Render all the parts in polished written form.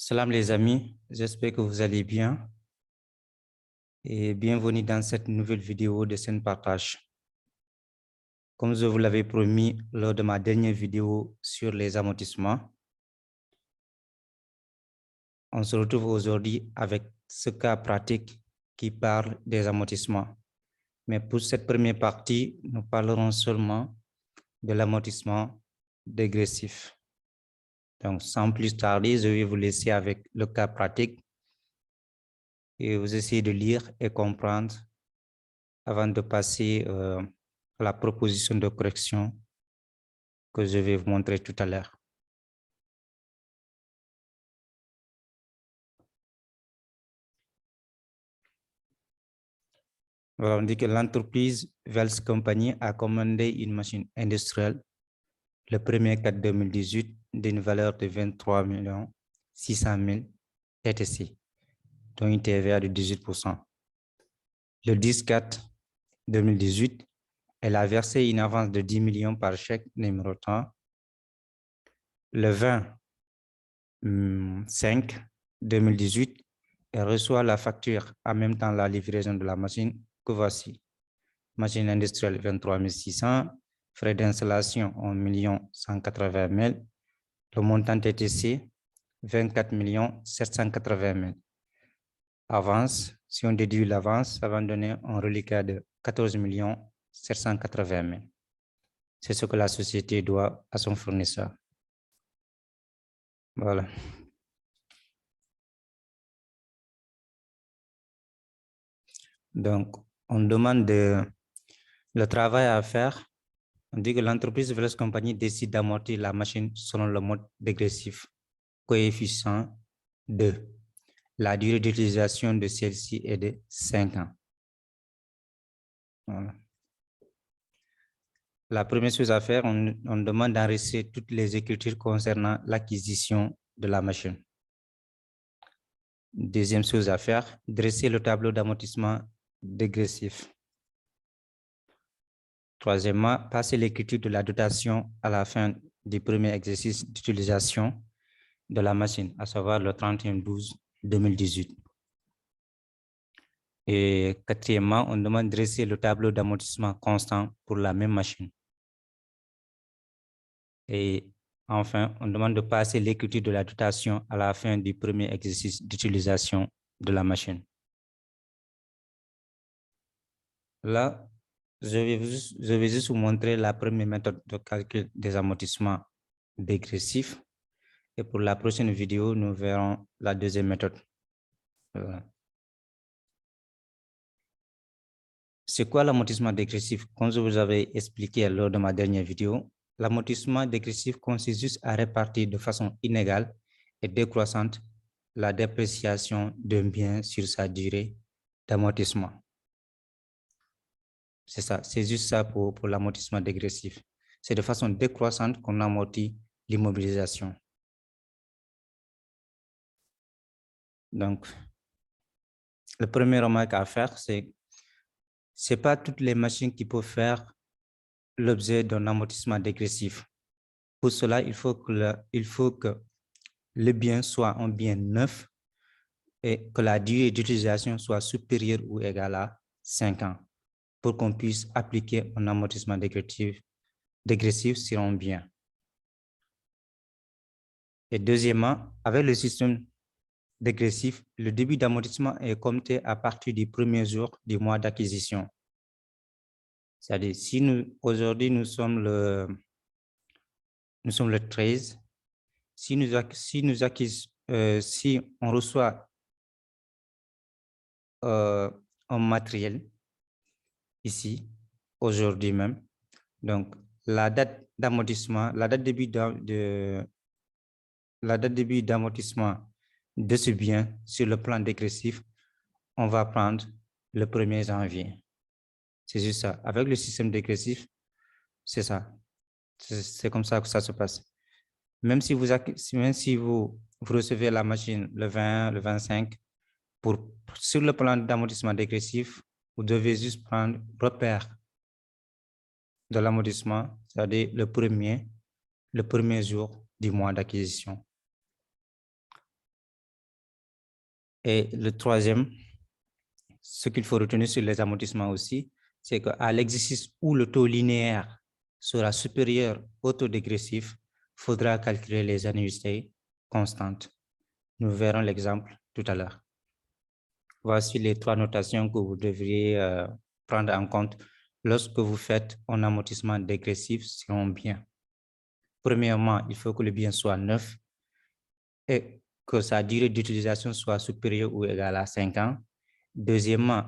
Salam les amis, j'espère que vous allez bien et bienvenue dans cette nouvelle vidéo de scène partage. Comme je vous l'avais promis lors de ma dernière vidéo sur les amortissements, on se retrouve aujourd'hui avec ce cas pratique qui parle des amortissements. Mais pour cette première partie, nous parlerons seulement de l'amortissement dégressif. Donc, sans plus tarder, je vais vous laisser avec le cas pratique et vous essayez de lire et comprendre avant de passer à la proposition de correction que je vais vous montrer tout à l'heure. Voilà, on dit que l'entreprise Wells Company a commandé une machine industrielle le 1er 4 2018 d'une valeur de 23 600 000 TTC, dont une TVA de 18%. Le 10-4 2018, elle a versé une avance de 10 millions par chèque numérotant. Le 20-5 2018, elle reçoit la facture en même temps la livraison de la machine que voici. Machine industrielle 23 600, frais d'installation 1 180 000, le montant TTC 24 780 000. Avance, si on déduit l'avance, ça va donner un reliquat de 14 780 000. C'est ce que la société doit à son fournisseur. Voilà. Donc, on demande le travail à faire. On dit que l'entreprise Wells Company décide d'amortir la machine selon le mode dégressif, coefficient 2. La durée d'utilisation de celle-ci est de 5 ans. Voilà. La première chose à faire, on demande d'enregistrer toutes les écritures concernant l'acquisition de la machine. Deuxième chose à faire, dresser le tableau d'amortissement dégressif. Troisièmement, passer l'écriture de la dotation à la fin du premier exercice d'utilisation de la machine, à savoir le 31/12/2018. Et quatrièmement, on demande de dresser le tableau d'amortissement constant pour la même machine. Et enfin, on demande de passer l'écriture de la dotation à la fin du premier exercice d'utilisation de la machine. Là, je vais juste vous montrer la première méthode de calcul des amortissements dégressifs. Et pour la prochaine vidéo, nous verrons la deuxième méthode. Voilà. C'est quoi l'amortissement dégressif? Comme je vous avais expliqué lors de ma dernière vidéo, l'amortissement dégressif consiste juste à répartir de façon inégale et décroissante la dépréciation d'un bien sur sa durée d'amortissement. C'est ça, c'est juste ça pour l'amortissement dégressif. C'est de façon décroissante qu'on amortit l'immobilisation. Donc, le premier remarque à faire, c'est pas toutes les machines qui peuvent faire l'objet d'un amortissement dégressif. Pour cela, il faut que le bien soit un bien neuf et que la durée d'utilisation soit supérieure ou égale à 5 ans pour qu'on puisse appliquer un amortissement dégressif sur un bien. Et deuxièmement, avec le système dégressif, le début d'amortissement est compté à partir du premier jour du mois d'acquisition. C'est-à-dire, si aujourd'hui nous sommes le 13, si on reçoit un matériel ici, aujourd'hui même, donc la date d'amortissement, la date début d'amortissement de ce bien sur le plan dégressif, on va prendre le 1er janvier. C'est juste ça. Avec le système dégressif, c'est ça. C'est comme ça que ça se passe. Même si vous recevez la machine le 20, le 25, sur le plan d'amortissement dégressif, vous devez juste prendre repère de l'amortissement, c'est-à-dire le premier jour du mois d'acquisition. Et le troisième, ce qu'il faut retenir sur les amortissements aussi, c'est qu'à l'exercice où le taux linéaire sera supérieur au taux dégressif, il faudra calculer les annuités constantes. Nous verrons l'exemple tout à l'heure. Voici les trois notations que vous devriez prendre en compte lorsque vous faites un amortissement dégressif sur un bien. Premièrement, il faut que le bien soit neuf et que sa durée d'utilisation soit supérieure ou égale à 5 ans. Deuxièmement,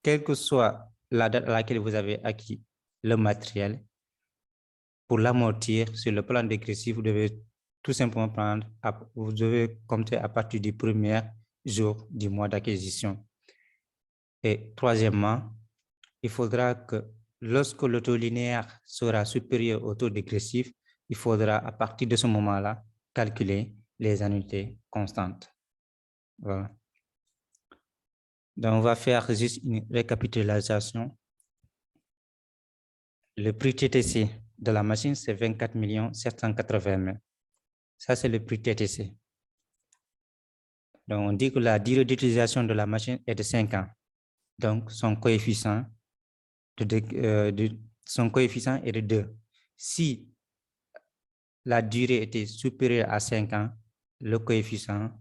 quelle que soit la date à laquelle vous avez acquis le matériel, pour l'amortir sur le plan dégressif, vous devez tout simplement vous devez compter à partir du premier jour du mois d'acquisition. Et troisièmement, il faudra que lorsque le taux linéaire sera supérieur au taux dégressif, il faudra à partir de ce moment-là calculer les annuités constantes. Voilà. Donc, on va faire juste une récapitulation. Le prix TTC de la machine, c'est 24 780 000. Ça, c'est le prix TTC. Donc, on dit que la durée d'utilisation de la machine est de 5 ans. Donc, son coefficient est de 2. Si la durée était supérieure à 5 ans, le coefficient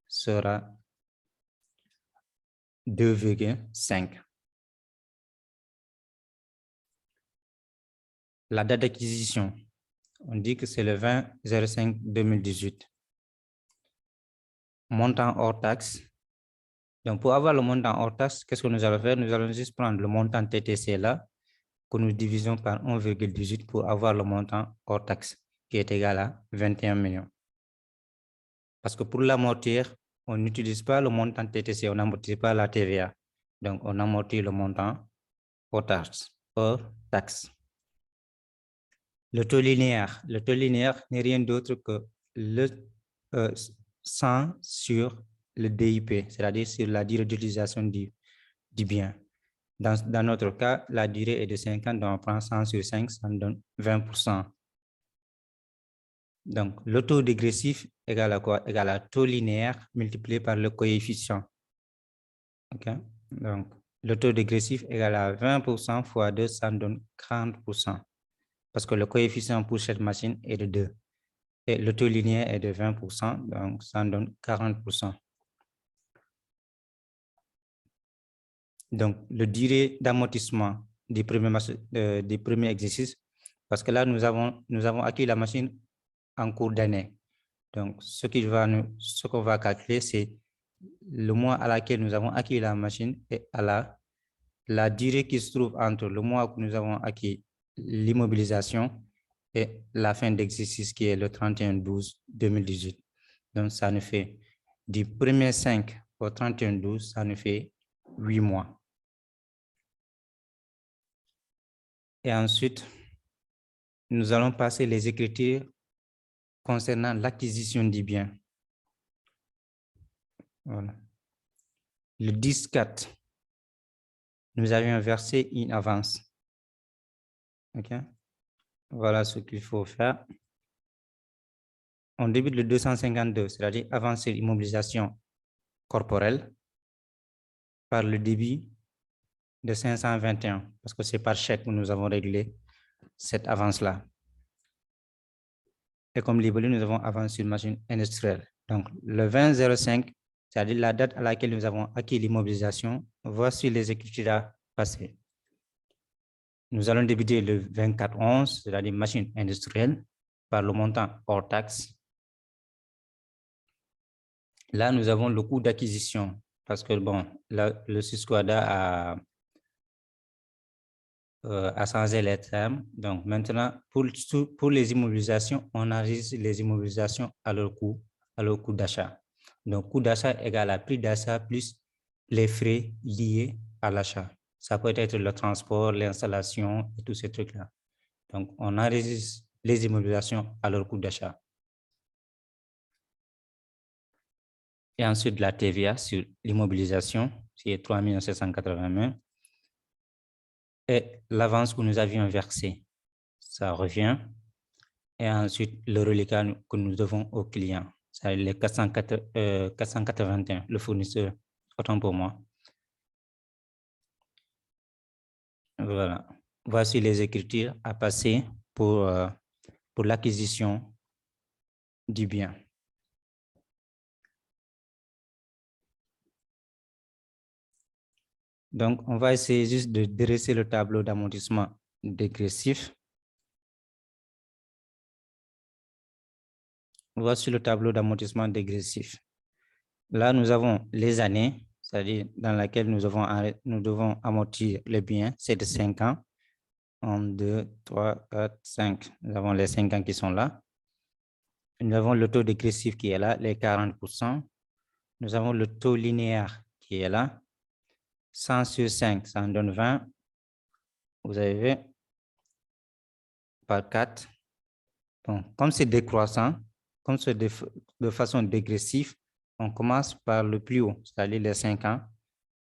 sera 2,5. La date d'acquisition, on dit que c'est le 20-05-2018. Montant hors taxe. Donc, pour avoir le montant hors taxe, qu'est-ce que nous allons faire? Nous allons juste prendre le montant TTC là, que nous divisons par 1,18 pour avoir le montant hors taxe, qui est égal à 21 millions. Parce que pour l'amortir, on n'utilise pas le montant TTC, on n'amortit pas la TVA. Donc, on amortit le montant hors taxe. Le taux linéaire. Le taux linéaire n'est rien d'autre que le 100 sur le DIP, c'est-à-dire sur la durée d'utilisation du bien. Dans notre cas, la durée est de 5 ans, donc on prend 100 sur 5, ça nous donne 20%. Donc, le taux dégressif égale à quoi? Égale à taux linéaire multiplié par le coefficient. OK? Donc, le taux dégressif égale à 20% fois 2, ça nous donne 40%. Parce que le coefficient pour cette machine est de 2. Et le taux linéaire est de 20%, donc ça nous donne 40%. Donc, le durée d'amortissement des premiers exercices, parce que là, nous avons acquis la machine en cours d'année. Donc, ce qu'on va calculer, c'est le mois à laquelle nous avons acquis la machine et à la durée qui se trouve entre le mois où nous avons acquis l'immobilisation et la fin d'exercice qui est le 31-12-2018. Donc, ça nous fait du 1er 5 au 31-12, ça nous fait 8 mois. Et ensuite, nous allons passer les écritures concernant l'acquisition du bien. Voilà. Le 10-4, nous avions versé une avance. OK? Voilà ce qu'il faut faire. On débute le 252, c'est-à-dire avancer l'immobilisation corporelle par le débit de 521, parce que c'est par chèque que nous avons réglé cette avance-là. Et comme libellé, nous avons avancé une machine industrielle. Donc, le 20-05, c'est-à-dire la date à laquelle nous avons acquis l'immobilisation, voici les écritures à passer. Nous allons débuter le 24-11, c'est-à-dire machine industrielle, par le montant hors taxe. Là, nous avons le coût d'acquisition, parce que bon, là, le Susquada a changé les termes. Donc maintenant, pour les immobilisations, on enregistre les immobilisations à leur coût d'achat. Donc, coût d'achat égale à prix d'achat plus les frais liés à l'achat. Ça peut être le transport, l'installation et tous ces trucs-là. Donc, on enregistre les immobilisations à leur coût d'achat. Et ensuite, la TVA sur l'immobilisation, qui est 3 780 000. Et l'avance que nous avions versée, ça revient. Et ensuite, le reliquat que nous devons au client. c'est les 481, le fournisseur, autant pour moi. Voilà. Voici les écritures à passer pour l'acquisition du bien. Donc, on va essayer juste de dresser le tableau d'amortissement dégressif. Voici le tableau d'amortissement dégressif. Là, nous avons les années, c'est-à-dire dans lesquelles nous devons amortir le bien, c'est de 5 ans. 1, 2, 3, 4, 5. Nous avons les 5 ans qui sont là. Nous avons le taux dégressif qui est là, les 40%. Nous avons le taux linéaire qui est là. 100 sur 5, ça en donne 20. Vous avez vu, par 4. Bon, comme c'est décroissant, comme c'est de façon dégressive, on commence par le plus haut, c'est-à-dire les 5 ans,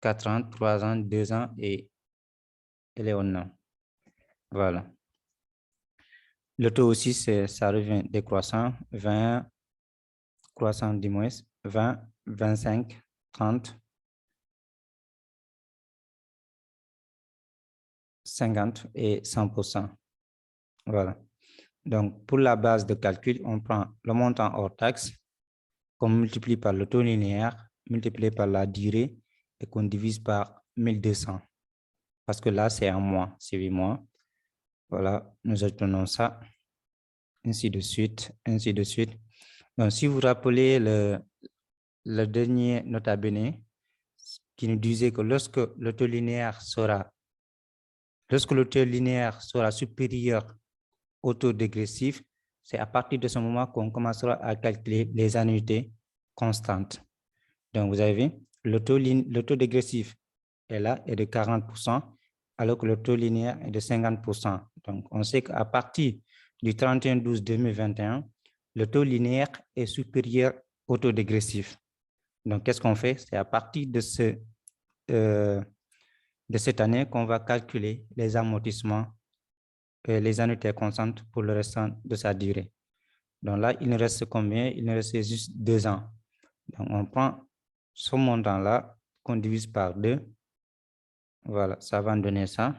4 ans, 3 ans, 2 ans et les 1 an. Voilà. Le taux aussi, ça revient décroissant, 20, croissant du moins, 20, 25, 30, 50 et 100%. Voilà. Donc, pour la base de calcul, on prend le montant hors taxe, qu'on multiplie par le taux linéaire, multiplié par la durée et qu'on divise par 1200. Parce que là, c'est un mois, c'est 8 mois. Voilà, nous obtenons ça, ainsi de suite, ainsi de suite. Donc, si vous rappelez le dernier nota bene qui nous disait que lorsque le taux linéaire sera supérieur au taux dégressif, c'est à partir de ce moment qu'on commencera à calculer les annuités constantes. Donc, vous avez vu, le taux dégressif est là, est de 40%, alors que le taux linéaire est de 50%. Donc, on sait qu'à partir du 31/12/2021, le taux linéaire est supérieur au taux dégressif. Donc, qu'est-ce qu'on fait? C'est à partir de cette année qu'on va calculer les amortissements et les annuités constantes pour le restant de sa durée. Donc là, il nous reste combien? Il nous reste juste 2 ans. Donc, on prend ce montant-là qu'on divise par 2. Voilà, ça va nous donner ça.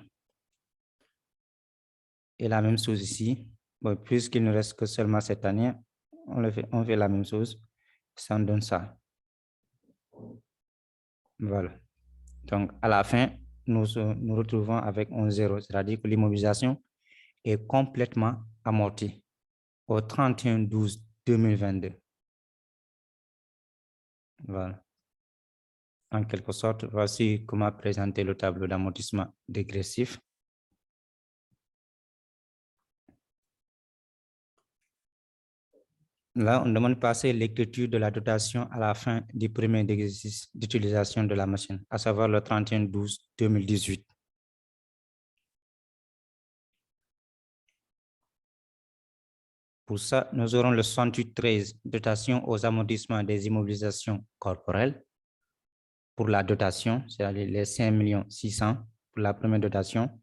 Et la même chose ici. Bon, puisqu'il ne reste que seulement cette année, on fait la même chose. Ça nous donne ça. Voilà. Donc, à la fin, nous retrouvons avec un 0, c'est-à-dire que l'immobilisation est complètement amortie au 31/12/2022. Voilà. En quelque sorte, voici comment présenter le tableau d'amortissement dégressif. Là, on demande de passer l'écriture de la dotation à la fin du premier exercice d'utilisation de la machine, à savoir le 31/12/2018. Pour ça, nous aurons le 68/13, dotation aux amortissements des immobilisations corporelles. Pour la dotation, c'est-à-dire les 5 600 pour la première dotation.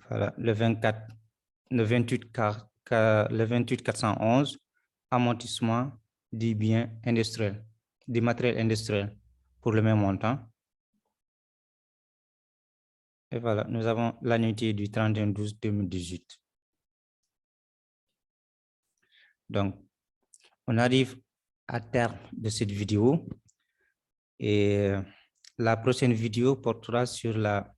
Voilà, le 28/411, amortissement du bien industriel, du matériel industriel pour le même montant. Et voilà, nous avons l'annuité du 31/12/2018. Donc, on arrive à terme de cette vidéo et la prochaine vidéo portera sur la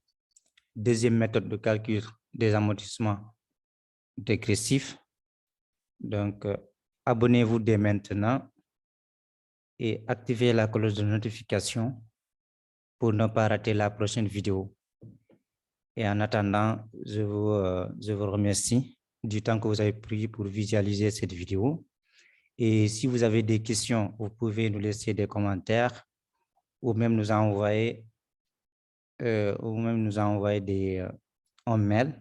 deuxième méthode de calcul des amortissements dégressifs. Donc, abonnez-vous dès maintenant et activez la cloche de notification pour ne pas rater la prochaine vidéo. Et en attendant, je vous remercie du temps que vous avez pris pour visualiser cette vidéo. Et si vous avez des questions, vous pouvez nous laisser des commentaires ou même nous envoyer un mail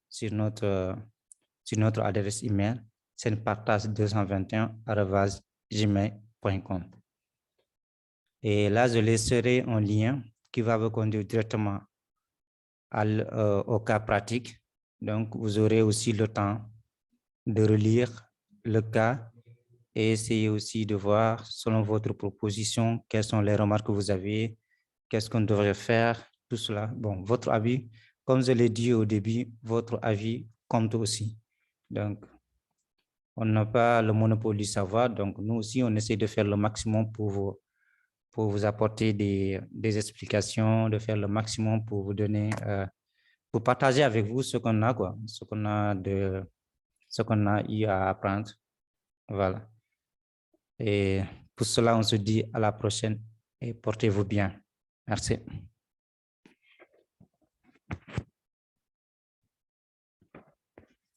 sur notre adresse email senpartage221@gmail.com. Et là, je laisserai un lien qui va vous conduire directement au cas pratique. Donc, vous aurez aussi le temps de relire le cas et essayez aussi de voir, selon votre proposition, quelles sont les remarques que vous avez, qu'est-ce qu'on devrait faire, tout cela. Bon, votre avis, comme je l'ai dit au début, votre avis compte aussi. Donc, on n'a pas le monopole du savoir, donc nous aussi, on essaie de faire le maximum pour vous apporter des explications, de faire le maximum pour vous donner, pour partager avec vous ce qu'on a, quoi, ce qu'on a eu à apprendre. Voilà. Et pour cela, on se dit à la prochaine et portez-vous bien. Merci.